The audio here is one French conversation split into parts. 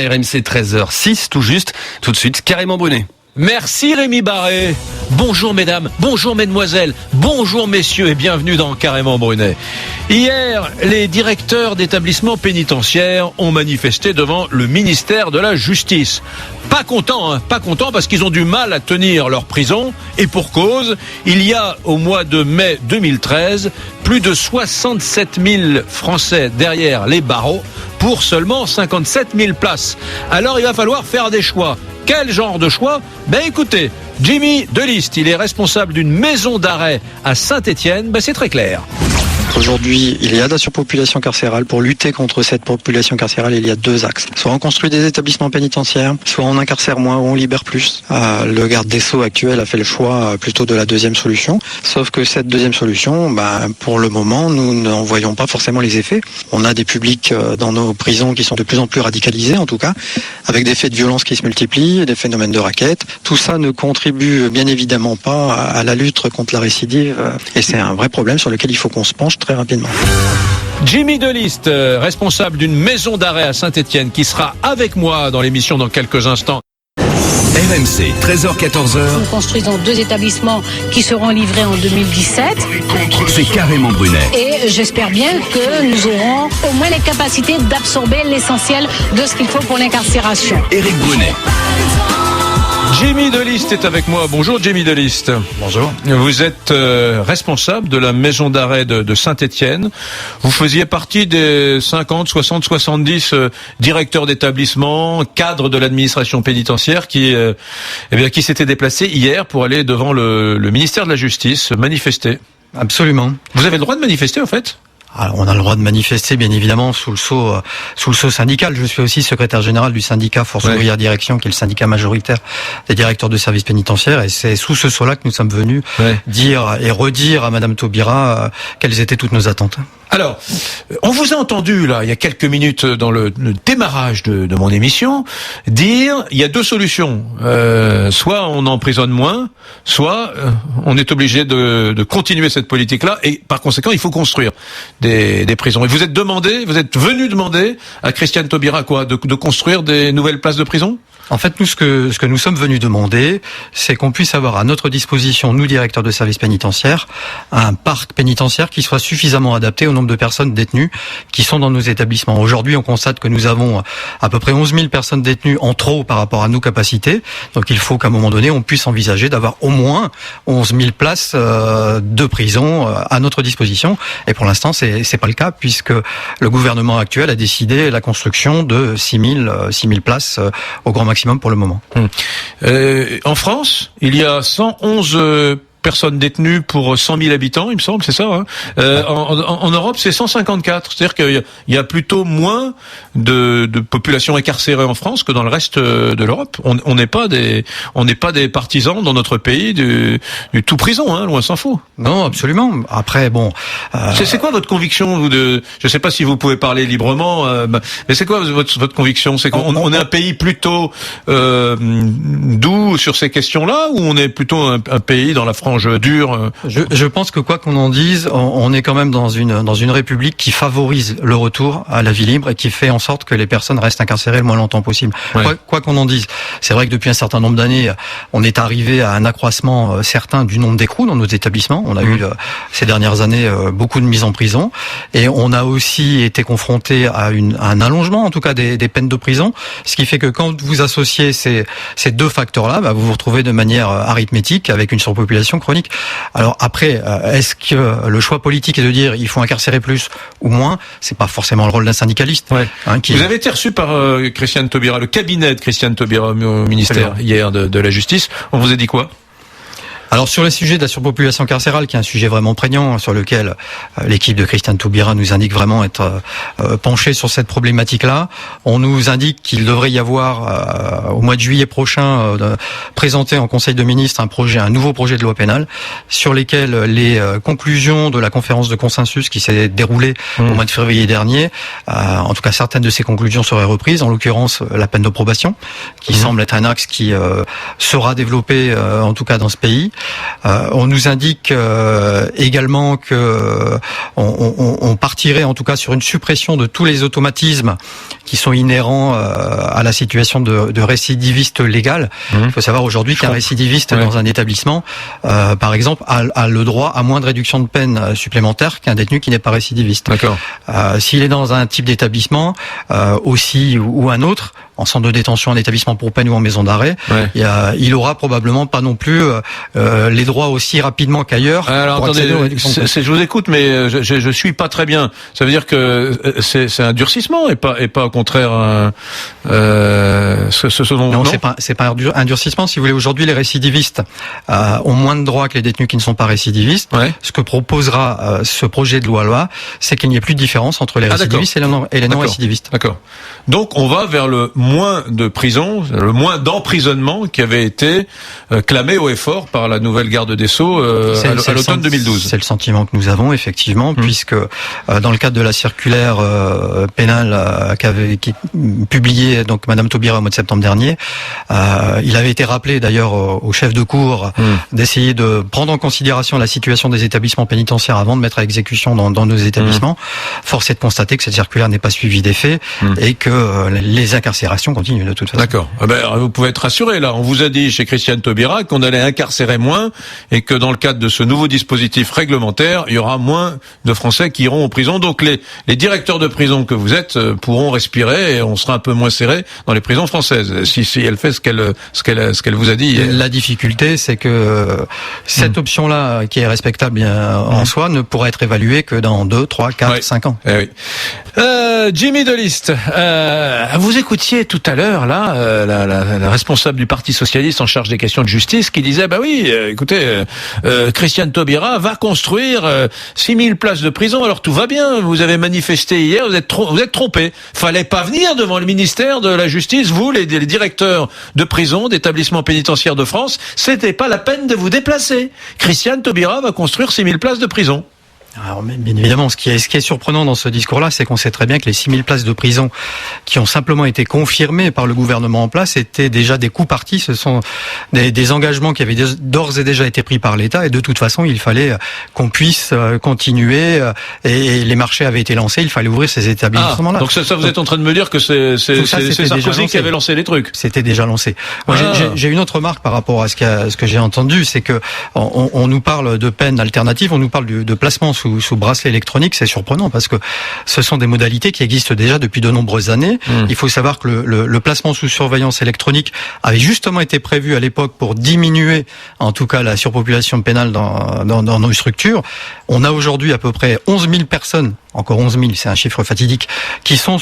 RMC 13h06, tout juste. Tout de suite, Carrément Brunet. Merci Rémi Barré. Bonjour mesdames, bonjour mesdemoiselles, bonjour messieurs et bienvenue dans Carrément Brunet. Hier, les directeurs d'établissements pénitentiaires ont manifesté devant le ministère de la Justice. Pas contents parce qu'ils ont du mal à tenir leur prison et pour cause, il y a au mois de mai 2013 plus de 67 000 Français derrière les barreaux pour seulement 57 000 places. Alors il va falloir faire des choix. Quel genre de choix ? Écoutez, Jimmy Deliste, il est responsable d'une maison d'arrêt à Saint-Étienne, c'est très clair. Aujourd'hui, il y a de la surpopulation carcérale. Pour lutter contre cette population carcérale, il y a deux axes. Soit on construit des établissements pénitentiaires, soit on incarcère moins ou on libère plus. Le garde des Sceaux actuel a fait le choix plutôt de la deuxième solution. Sauf que cette deuxième solution, pour le moment, nous n'en voyons pas forcément les effets. On a des publics dans nos prisons qui sont de plus en plus radicalisés, en tout cas, avec des faits de violence qui se multiplient, des phénomènes de raquettes. Tout ça ne contribue bien évidemment pas à la lutte contre la récidive. Et c'est un vrai problème sur lequel il faut qu'on se penche très rapidement. Jimmy Deliste, responsable d'une maison d'arrêt à Saint-Étienne, qui sera avec moi dans l'émission dans quelques instants. RMC, 13h-14h. Nous construisons 2 établissements qui seront livrés en 2017. C'est Carrément Brunet. Et j'espère bien que nous aurons au moins les capacités d'absorber l'essentiel de ce qu'il faut pour l'incarcération. Éric Brunet. Jimmy Deliste est avec moi. Bonjour Jimmy Deliste. Bonjour. Vous êtes responsable de la maison d'arrêt de Saint-Étienne. Vous faisiez partie des 50, 60, 70 directeurs d'établissement, cadres de l'administration pénitentiaire qui s'étaient déplacés hier pour aller devant le ministère de la Justice manifester. Absolument. Vous avez le droit de manifester en fait ? Alors, on a le droit de manifester, bien évidemment, sous le sceau syndical. Je suis aussi secrétaire général du syndicat Force Ouvrière Direction, qui est le syndicat majoritaire des directeurs de services pénitentiaires. Et c'est sous ce sceau-là que nous sommes venus dire et redire à Madame Taubira quelles étaient toutes nos attentes. Alors, on vous a entendu là il y a quelques minutes dans le démarrage de mon émission dire il y a 2 solutions. Soit on emprisonne moins, soit on est obligé de continuer cette politique-là et par conséquent il faut construire des prisons. Et vous êtes venu demander à Christiane Taubira quoi, de construire des nouvelles places de prison ? En fait, nous, ce que nous sommes venus demander, c'est qu'on puisse avoir à notre disposition, nous, directeurs de services pénitentiaires, un parc pénitentiaire qui soit suffisamment adapté au nombre de personnes détenues qui sont dans nos établissements. Aujourd'hui, on constate que nous avons à peu près 11 000 personnes détenues en trop par rapport à nos capacités. Donc, il faut qu'à un moment donné, on puisse envisager d'avoir au moins 11 000 places de prison à notre disposition. Et pour l'instant, c'est pas le cas puisque le gouvernement actuel a décidé la construction de 6 000 places au grand maximum pour le moment. En France, il y a 111 personnes détenues pour 100 000 habitants, il me semble, c'est ça. En Europe, c'est 154. C'est-à-dire qu'il y a plutôt moins de population incarcérée en France que dans le reste de l'Europe. On n'est pas des partisans dans notre pays du tout prison, loin s'en faut. Non, absolument. Après, bon. C'est quoi votre conviction je sais pas si vous pouvez parler librement, mais c'est quoi votre conviction ? C'est qu'on est un pays plutôt doux sur ces questions-là, ou on est plutôt un pays dans la frange dure? Je pense que quoi qu'on en dise, on est quand même dans une république qui favorise le retour à la vie libre et qui fait en sorte que les personnes restent incarcérées le moins longtemps possible. Ouais. Quoi qu'on en dise. C'est vrai que depuis un certain nombre d'années, on est arrivé à un accroissement certain du nombre d'écrous dans nos établissements. On a eu ces dernières années beaucoup de mises en prison et on a aussi été confronté à un allongement en tout cas des peines de prison, ce qui fait que quand vous associez ces 2 facteurs-là, vous vous retrouvez de manière arithmétique avec une surpopulation chronique. Alors après, est-ce que le choix politique est de dire il faut incarcérer plus ou moins ? C'est pas forcément le rôle d'un syndicaliste. Ouais. Vous avez été reçu par Christiane Taubira, le cabinet de Christiane Taubira au ministère hier de la Justice. On vous a dit quoi ? Alors sur le sujet de la surpopulation carcérale, qui est un sujet vraiment prégnant, sur lequel l'équipe de Christiane Taubira nous indique vraiment être penchée sur cette problématique-là, on nous indique qu'il devrait y avoir au mois de juillet prochain présenté en Conseil de ministres un nouveau projet de loi pénale sur lesquels les conclusions de la conférence de consensus qui s'est déroulée au mois de février dernier, en tout cas certaines de ces conclusions seraient reprises, en l'occurrence la peine de probation, qui semble être un axe qui sera développé en tout cas dans ce pays. On nous indique également que on partirait en tout cas sur une suppression de tous les automatismes qui sont inhérents à la situation de récidiviste légal. Il faut savoir aujourd'hui qu'un récidiviste dans un établissement, par exemple, a le droit à moins de réduction de peine supplémentaire qu'un détenu qui n'est pas récidiviste. D'accord. S'il est dans un type d'établissement aussi ou un autre, en centre de détention, en établissement pour peine ou en maison d'arrêt, il aura probablement pas non plus les droits aussi rapidement qu'ailleurs. Alors attendez, je vous écoute, mais je suis pas très bien. Ça veut dire que c'est un durcissement et pas au contraire ce dont non, c'est pas un durcissement. Si vous voulez, aujourd'hui, les récidivistes ont moins de droits que les détenus qui ne sont pas récidivistes. Ce que proposera ce projet de loi, c'est qu'il n'y ait plus de différence entre les récidivistes et les non-récidivistes. D'accord. Donc on va vers le moins de prison, le moins d'emprisonnement qui avait été clamé haut et fort par la nouvelle garde des Sceaux à l'automne 2012. C'est le sentiment que nous avons effectivement, puisque dans le cadre de la circulaire pénale qui publiée donc Madame Taubira au mois de septembre dernier, il avait été rappelé d'ailleurs au chef de cour d'essayer de prendre en considération la situation des établissements pénitentiaires avant de mettre à exécution dans nos établissements. Force est de constater que cette circulaire n'est pas suivie des faits et que les incarcérations continuent de toute façon. D'accord. Vous pouvez être rassuré là. On vous a dit chez Christiane Taubira qu'on allait incarcérer moins et que dans le cadre de ce nouveau dispositif réglementaire, il y aura moins de Français qui iront en prison. Donc les directeurs de prison que vous êtes pourront respirer et on sera un peu moins serré dans les prisons françaises si elle fait ce qu'elle vous a dit. La difficulté, c'est que cette option-là, qui est respectable en soi, ne pourra être évaluée que dans 2, 3, 4, 5 ans. Oui. Jimmy Delist, vous écoutiez tout à l'heure là la responsable du Parti socialiste en charge des questions de justice qui disait écoutez, Christiane Taubira va construire 6000 places de prison, alors tout va bien, vous avez manifesté hier, vous êtes trompé, fallait pas venir devant le ministère de la Justice, vous les directeurs de prison, d'établissements pénitentiaires de France, c'était pas la peine de vous déplacer. Christiane Taubira va construire 6000 places de prison. Alors, bien évidemment, ce qui est surprenant dans ce discours-là, c'est qu'on sait très bien que les 6000 places de prison qui ont simplement été confirmées par le gouvernement en place étaient déjà des coups partis. Ce sont des engagements qui avaient d'ores et déjà été pris par l'État et de toute façon, il fallait qu'on puisse continuer et les marchés avaient été lancés, il fallait ouvrir ces établissements-là. Donc ça vous êtes en train de me dire que c'est Sarkozy qui avait lancé les trucs. C'était déjà lancé. Moi, j'ai une autre remarque par rapport à ce que j'ai entendu, c'est que on nous parle de peine alternative, on nous parle de placement sous bracelet électronique. C'est surprenant parce que ce sont des modalités qui existent déjà depuis de nombreuses années. Il faut savoir que le placement sous surveillance électronique avait justement été prévu à l'époque pour diminuer en tout cas la surpopulation pénale dans nos structures. On a aujourd'hui à peu près 11 000 personnes, encore 11 000, c'est un chiffre fatidique, qui sont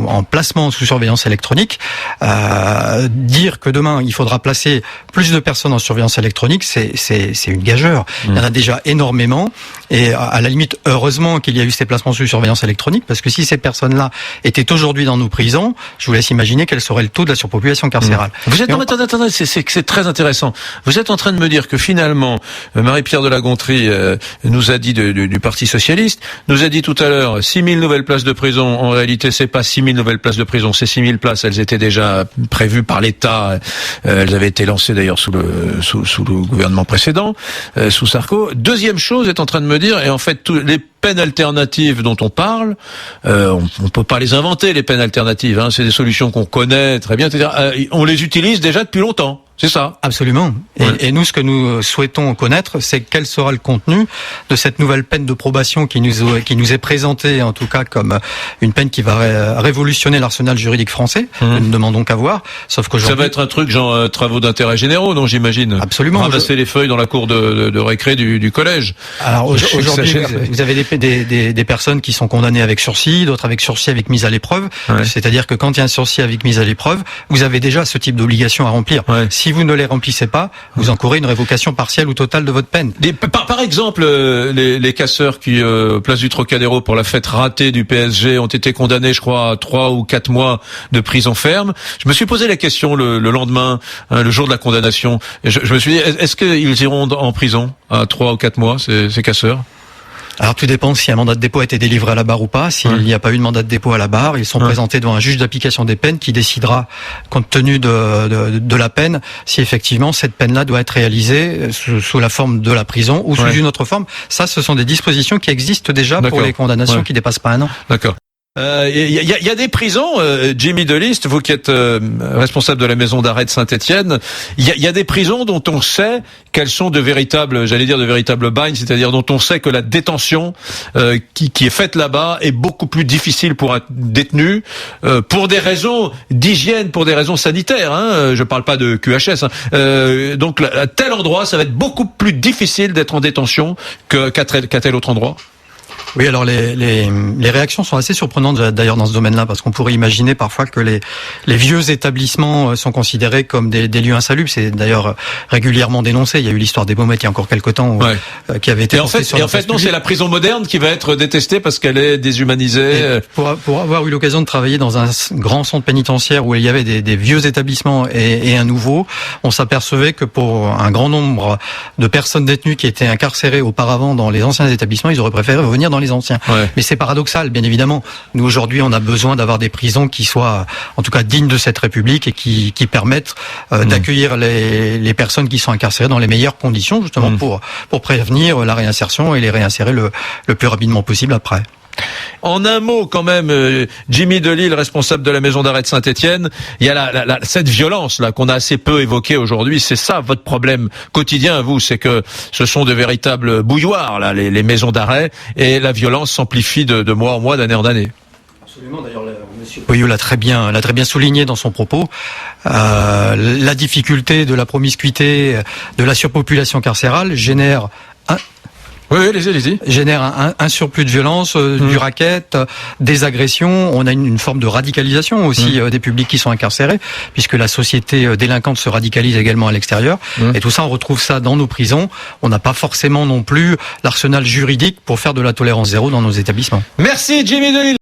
en placement sous surveillance électronique. Dire que demain il faudra placer plus de personnes en surveillance électronique, c'est une gageure. Il y en a déjà énormément. Et à la limite, heureusement qu'il y a eu ces placements sous surveillance électronique, parce que si ces personnes-là étaient aujourd'hui dans nos prisons, je vous laisse imaginer quel serait le taux de la surpopulation carcérale. Vous êtes attendez, c'est très intéressant. Vous êtes en train de me dire que finalement, Marie-Pierre de la Gontrie nous a dit du Parti socialiste, nous a dit tout à l'heure 6000 nouvelles places de prison. En réalité, c'est pas 6000 nouvelles places de prison, c'est 6000 places. Elles étaient déjà prévues par l'État. Elles avaient été lancées d'ailleurs sous le gouvernement précédent, sous Sarko. Deuxième chose, est en train de me dire, et en fait, les peines alternatives dont on parle, on peut pas les inventer, les peines alternatives, hein, c'est des solutions qu'on connaît très bien, etc. On les utilise déjà depuis longtemps. C'est ça. Absolument. Et nous, ce que nous souhaitons connaître, c'est quel sera le contenu de cette nouvelle peine de probation qui nous est présentée, en tout cas, comme une peine qui va révolutionner l'arsenal juridique français. Nous ne demandons qu'à voir. Sauf qu'aujourd'hui, ça va être un truc genre travaux d'intérêt généraux, non, j'imagine. Absolument. Ramasser les feuilles dans la cour de récré du collège. Alors aujourd'hui, vous avez des personnes qui sont condamnées avec sursis, d'autres avec sursis avec mise à l'épreuve. C'est-à-dire que quand il y a un sursis avec mise à l'épreuve, vous avez déjà ce type d'obligation à remplir. Si vous ne les remplissez pas, vous encourez une révocation partielle ou totale de votre peine. Par exemple, les casseurs qui, place du Trocadéro pour la fête ratée du PSG, ont été condamnés, je crois, à 3 ou 4 mois de prison ferme. Je me suis posé la question le lendemain, le jour de la condamnation. Et je me suis dit, est-ce qu'ils iront en prison à 3 ou 4 mois, ces casseurs? Alors tout dépend si un mandat de dépôt a été délivré à la barre ou pas. S'il n'y a pas eu de mandat de dépôt à la barre, ils sont présentés devant un juge d'application des peines qui décidera, compte tenu de la peine, si effectivement cette peine-là doit être réalisée sous la forme de la prison ou sous une autre forme. Ça, ce sont des dispositions qui existent déjà pour les condamnations qui dépassent pas 1 an. D'accord. Il y a des prisons, Jimmy Delist, vous qui êtes responsable de la maison d'arrêt de Saint-Étienne, il y a des prisons dont on sait qu'elles sont de véritables bagnes, c'est-à-dire dont on sait que la détention qui est faite là-bas est beaucoup plus difficile pour un détenu, pour des raisons d'hygiène, pour des raisons sanitaires. Je parle pas de QHS. Donc à tel endroit, ça va être beaucoup plus difficile d'être en détention qu'à tel autre endroit. Oui, alors les réactions sont assez surprenantes d'ailleurs dans ce domaine-là, parce qu'on pourrait imaginer parfois que les vieux établissements sont considérés comme des lieux insalubres. C'est d'ailleurs régulièrement dénoncé. Il y a eu l'histoire des Baumettes il y a encore quelques temps qui avait été portée sur la place non, publique. c'est la prison moderne qui va être détestée parce qu'elle est déshumanisée. Pour avoir eu l'occasion de travailler dans un grand centre pénitentiaire où il y avait des vieux établissements et un nouveau, on s'apercevait que pour un grand nombre de personnes détenues qui étaient incarcérées auparavant dans les anciens établissements, ils auraient préféré revenir dans les anciens. Mais c'est paradoxal, bien évidemment. Nous, aujourd'hui, on a besoin d'avoir des prisons qui soient, en tout cas, dignes de cette République et qui permettent d'accueillir les personnes qui sont incarcérées dans les meilleures conditions, justement, pour prévenir la réinsertion et les réinsérer le plus rapidement possible après. En un mot, quand même, Jimmy Delille, responsable de la maison d'arrêt de Saint-Étienne, il y a cette violence là qu'on a assez peu évoquée aujourd'hui. C'est ça votre problème quotidien, vous, c'est que ce sont de véritables bouilloires là, les maisons d'arrêt, et la violence s'amplifie de mois en mois, d'année en année. Absolument. D'ailleurs, M. Pouillot l'a très bien souligné dans son propos. La difficulté de la promiscuité, de la surpopulation carcérale génère allez-y. Génère un surplus de violence, du racket, des agressions. On a une forme de radicalisation aussi des publics qui sont incarcérés, puisque la société délinquante se radicalise également à l'extérieur. Et tout ça, on retrouve ça dans nos prisons. On n'a pas forcément non plus l'arsenal juridique pour faire de la tolérance zéro dans nos établissements. Merci Jimmy Delille.